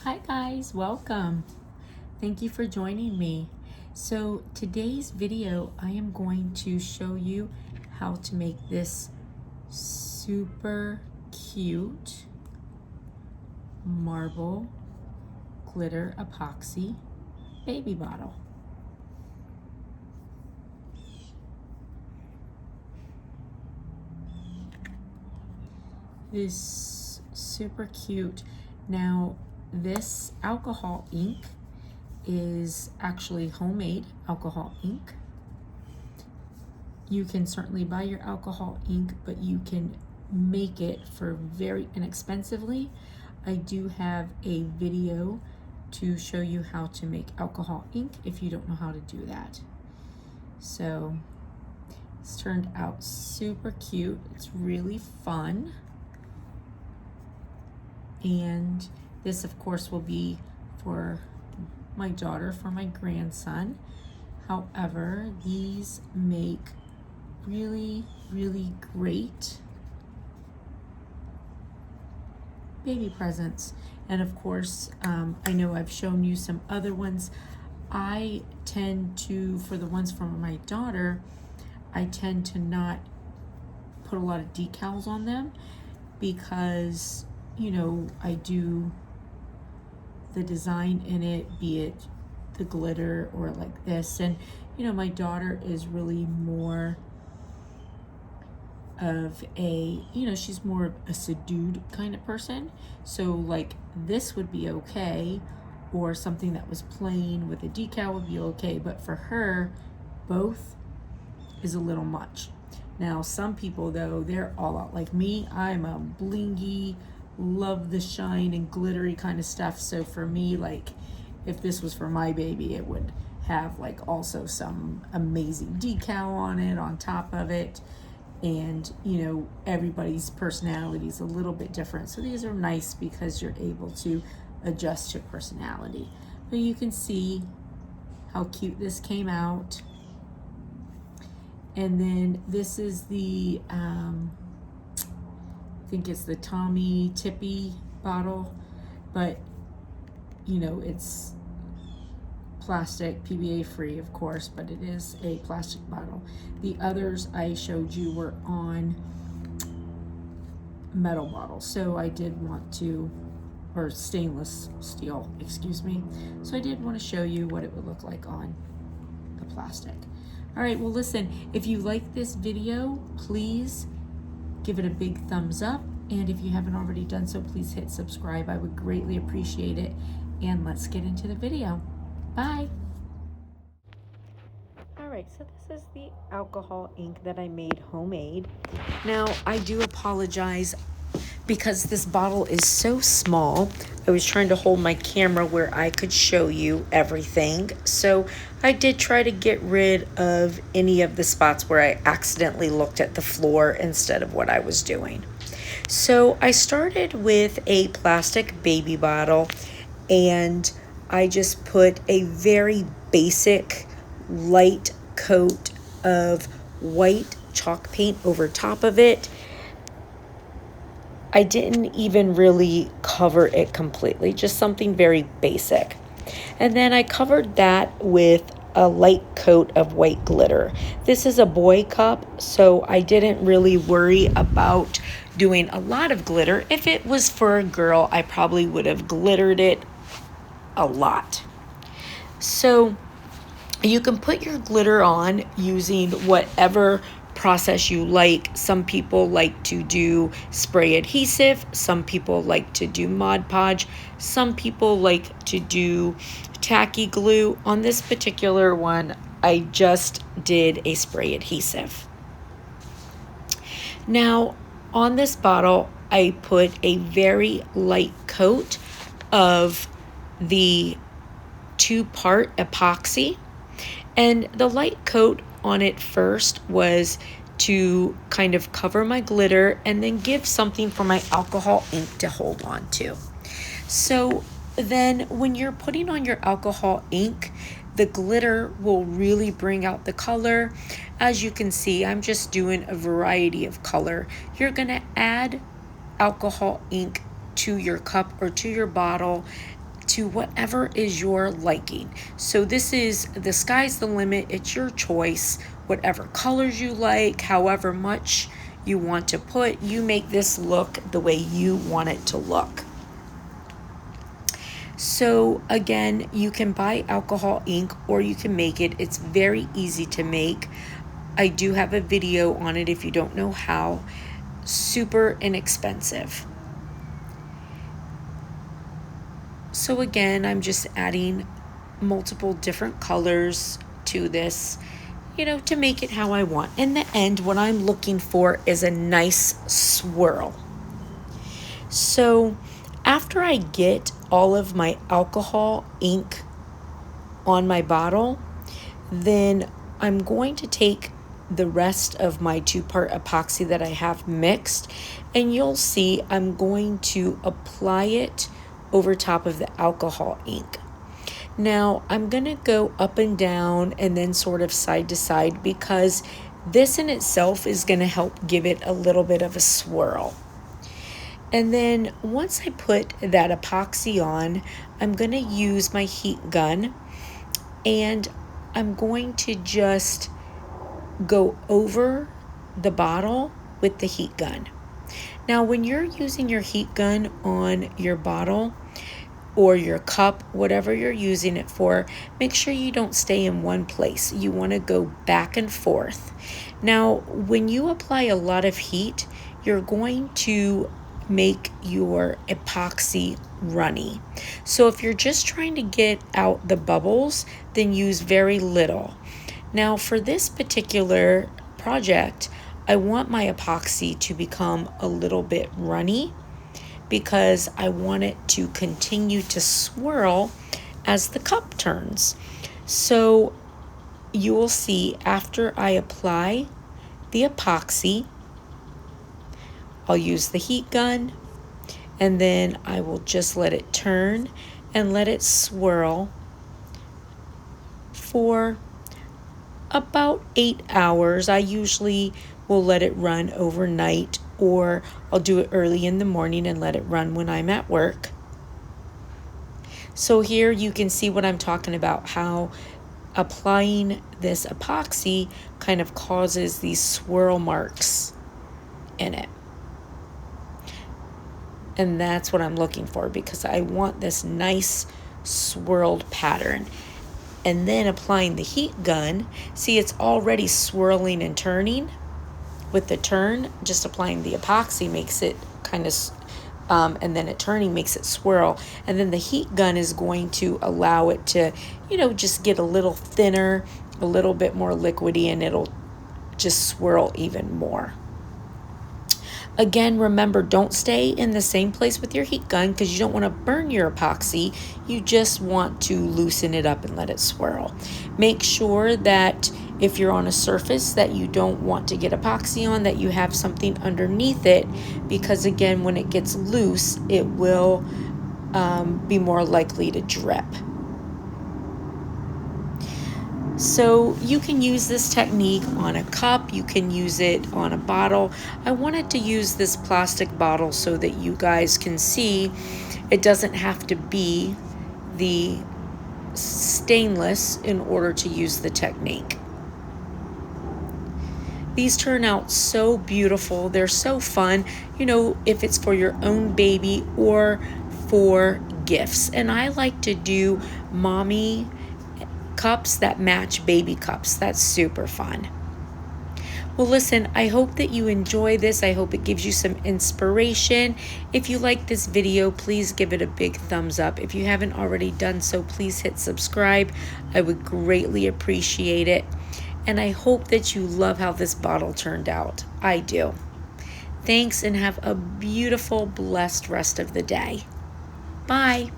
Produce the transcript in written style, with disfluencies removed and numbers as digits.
Hi guys, welcome. Thank you for joining me. So today's video, I am going to show you how to make this super cute marble glitter epoxy baby bottle. It is super cute. Now, this alcohol ink is actually homemade alcohol ink. You can certainly buy your alcohol ink, but you can make it for very inexpensively. I do have a video to show you how to make alcohol ink if you don't know how to do that. So it's turned out super cute. It's really fun. And this, of course, will be for my daughter, for my grandson. However, these make really, really great baby presents. And of course, I know I've shown you some other ones. I tend to, for the ones from my daughter, I tend to not put a lot of decals on them because, you know, I do the design in it, be it the glitter or like this. And, you know, my daughter is really more of a, you know, she's more of a subdued kind of person. So like this would be okay, or something that was plain with a decal would be okay. But for her, both is a little much. Now, some people though, they're all out. Like me, I'm a blingy, love the shine and glittery kind of stuff. So for me, like if this was for my baby, it would have like also some amazing decal on it, on top of it. And you know, everybody's personality is a little bit different. So these are nice because you're able to adjust your personality. But you can see how cute this came out. And then this is the, I think it's the Tommy Tippy bottle, but you know, it's plastic, PBA free, of course, but it is a plastic bottle. The others I showed you were on metal bottles. So I did want to, or stainless steel, excuse me. So I did want to show you what it would look like on the plastic. All right, well listen, if you like this video, please give it a big thumbs up. And if you haven't already done so, please hit subscribe. I would greatly appreciate it. And let's get into the video. Bye. All right, so this is the alcohol ink that I made homemade. Now, I do apologize because this bottle is so small. I was trying to hold my camera where I could show you everything. So I did try to get rid of any of the spots where I accidentally looked at the floor instead of what I was doing. So I started with a plastic baby bottle, and I just put a very basic light coat of white chalk paint over top of it. I didn't even really cover it completely, just something very basic. And then I covered that with a light coat of white glitter. This is a boy cup, so I didn't really worry about doing a lot of glitter. If it was for a girl, I probably would have glittered it a lot. So you can put your glitter on using whatever process you like. Some people like to do spray adhesive, some people like to do Mod Podge, some people like to do tacky glue. On this particular one, I just did a spray adhesive. Now, on this bottle, I put a very light coat of the 2-part epoxy. And the light coat on it first was to kind of cover my glitter and then give something for my alcohol ink to hold on to. So then when you're putting on your alcohol ink, the glitter will really bring out the color. As you can see, I'm just doing a variety of color. You're gonna add alcohol ink to your cup or to your bottle to whatever is your liking. So this is, the sky's the limit. It's your choice. Whatever colors you like, however much you want to put, you make this look the way you want it to look. So again, you can buy alcohol ink or you can make it. It's very easy to make. I do have a video on it if you don't know how. Super inexpensive. So again, I'm just adding multiple different colors to this, to make it how I want. In the end, what I'm looking for is a nice swirl. So after I get all of my alcohol ink on my bottle, then I'm going to take the rest of my 2-part epoxy that I have mixed, and you'll see I'm going to apply it over top of the alcohol ink. Now I'm gonna go up and down and then sort of side to side, because this in itself is gonna help give it a little bit of a swirl. And then once I put that epoxy on, I'm gonna use my heat gun and I'm going to just go over the bottle with the heat gun. Now, when you're using your heat gun on your bottle or your cup, whatever you're using it for, make sure you don't stay in one place. You want to go back and forth. Now, when you apply a lot of heat, you're going to make your epoxy runny. So if you're just trying to get out the bubbles, then use very little. Now, for this particular project, I want my epoxy to become a little bit runny because I want it to continue to swirl as the cup turns. So you will see after I apply the epoxy, I'll use the heat gun and then I will just let it turn and let it swirl for about 8 hours. I usually will let it run overnight, or I'll do it early in the morning and let it run when I'm at work. So here you can see what I'm talking about, how applying this epoxy kind of causes these swirl marks in it. And that's what I'm looking for, because I want this nice swirled pattern. And then applying the heat gun, see, it's already swirling and turning. With the turn, just applying the epoxy makes it kind of, and then it turning makes it swirl. And then the heat gun is going to allow it to, just get a little thinner, a little bit more liquidy, and it'll just swirl even more. Again, remember, don't stay in the same place with your heat gun because you don't want to burn your epoxy. You just want to loosen it up and let it swirl. Make sure that if you're on a surface that you don't want to get epoxy on, that you have something underneath it, because again, when it gets loose, it will be more likely to drip. So you can use this technique on a cup, you can use it on a bottle. I wanted to use this plastic bottle so that you guys can see it doesn't have to be the stainless in order to use the technique. These turn out so beautiful, they're so fun, if it's for your own baby or for gifts. And I like to do mommy cups that match baby cups. That's super fun. Well, listen, I hope that you enjoy this. I hope it gives you some inspiration. If you like this video, please give it a big thumbs up. If you haven't already done so, please hit subscribe. I would greatly appreciate it. And I hope that you love how this bottle turned out. I do. Thanks, and have a beautiful, blessed rest of the day. Bye.